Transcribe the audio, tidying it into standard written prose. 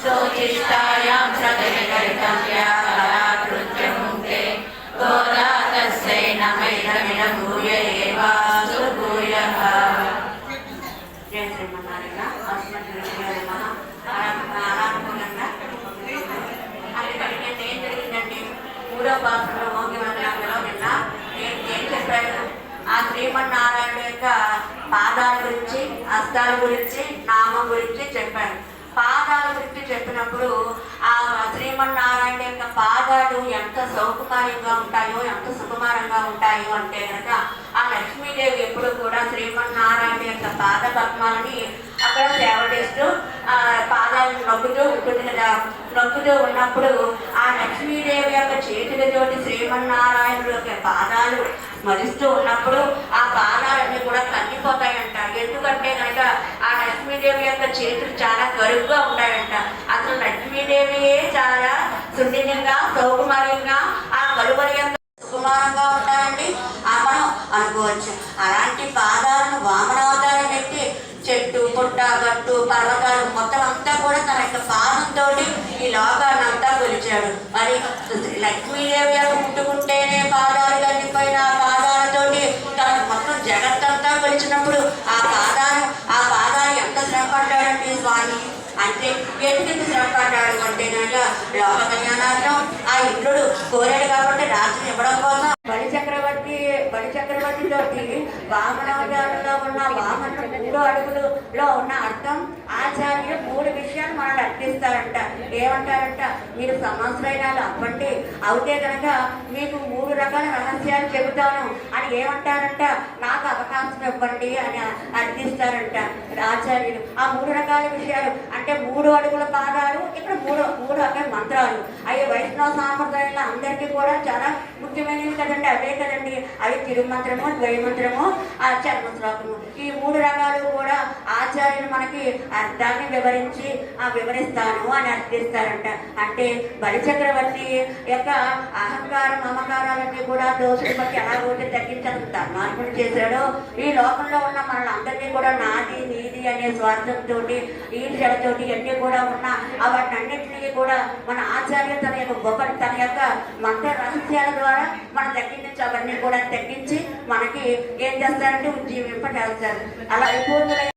सोचिष्टायां सदनिकरितव्याकृत्यमुक्ते गोदातस्यै नमैदमिदं भूय एवास्तु भूयः। जय श्रीमन्नारायण अस्मद्गुरुभ्यो नमः। ఆరాధనంగా అది కలిగేది ఏం జరిగిందండి? మూడో పాత్రలో మోగి మంత్రంలో నిన్న నేను ఏం చెప్పాను? ఆ శ్రీమన్నారాయణ యొక్క పాదాల గురించి, హస్తాల గురించి, నామం గురించి చెప్పాను. పాదాల గురించి చెప్పినప్పుడు ఆ శ్రీమన్నారాయణ యొక్క పాదాలు ఎంత సౌకుమార్యంగా ఉంటాయో, ఎంత సుకుమారంగా ఉంటాయో అంటే కనుక ఆ లక్ష్మీదేవి ఎప్పుడు కూడా శ్రీమన్నారాయణ యొక్క పాద పద్మాలని అక్కడ సేవ చేస్తూ పాదాలను నొక్కుతూ ఉంటుంది కదా. నొక్కుతూ ఉన్నప్పుడు ఆ లక్ష్మీదేవి యొక్క చేతులతోటి శ్రీమన్నారాయణుడు యొక్క పాదాలు స్మరిస్తూ ఉన్నప్పుడు ఆ పాదాలన్నీ కూడా కందిపోతాయంట. ఎందుకంటే కనుక ఆ లక్ష్మీదేవి యొక్క చేతులు చాలా గరుగ్గా ఉంటాయంట. అసలు లక్ష్మీదేవియే చాలా సున్నితంగా, సౌకుమార్యంగా, ఆ కలువరి యొక్క సుకుమారంగా ఉంటాయండి మనం అనుకోవచ్చు. అలాంటి పాదాలను వామనావతారం ఎత్తి చెట్టు, పుట్ట, గట్టు, పర్వతాలు మొత్తం అంతా కూడా తన యొక్క పాదంతో ఈ లోకాన్ని అంతా కొలిచాడు. మరి లక్ష్మీదేవి యొక్క ముట్టుకుంటేనే పాదాలు కందిపోయిన ఆ పాదాలతోటి తన మొత్తం జగత్తంతా కొలిచినప్పుడు ఆ పాదాలు ఎంత శ్రమపడ్డాడండి స్వామి అంటే ఎందుకు శ్రమపడ్డాడు అంటే కనుక లోక కళ్యాణార్థం ఆ ఇంద్రుడు కోరాడు కాబట్టి రాజుని ఇవ్వడం కోసం బలిచక్రవర్తితోటి వామనావతారంలో ఉన్న వామనుడు 3 అడుగులలో ఉన్న అర్థం ఆచార్యులు 3 విషయాలు మనల్ని అర్థిస్తారంట. ఏమంటారంట? మీరు సంవత్సరాలు అవ్వండి, అవుతే కనుక మీకు 3 రకాల రహస్యాలు చెబుతాను అని ఏమంటారంట? నాకు అవకాశం ఇవ్వండి అని అర్థిస్తారంట ఆచార్యులు. ఆ 3 రకాల విషయాలు అంటే 3 అడుగుల పాదాలు, ఇక్కడ 3 రకాల మంత్రాలు. అవి వైష్ణవ సాంప్రదాయంలో అందరికీ కూడా చాలా ముఖ్యమైనవి కదండి. అవే కదండి, అవి తిరుమంత్రము, ద్వైమంత్రము, ఆ చర్మశ్లోకము. ఈ 3 రకాలు కూడా ఆచార్యులు మనకి అర్థాన్ని వివరిస్తాను అని అర్థిస్తారంట. అంటే బలిచక్రవర్తి యొక్క అహంకారం, మమకారాలన్నీ కూడా దోషుని బట్టి ఎలాగోటి తగ్గించాలని ధర్మార్పణ చేశాడో, ఈ లోకంలో ఉన్న మనల్ని అందరినీ కూడా నాది నీది అనే స్వార్థంతో, ఈర్ష్యలతోటి అన్నీ కూడా ఉన్న వాటన్నింటినీ కూడా మన ఆచార్య తన యొక్క మంత్ర రహస్యాల ద్వారా మనం తగ్గించి అవన్నీ కూడా తగ్గించి మనకి ఏం చేస్తారంటే ఉజ్జీవింపజేస్తారు. అలా పూర్తులై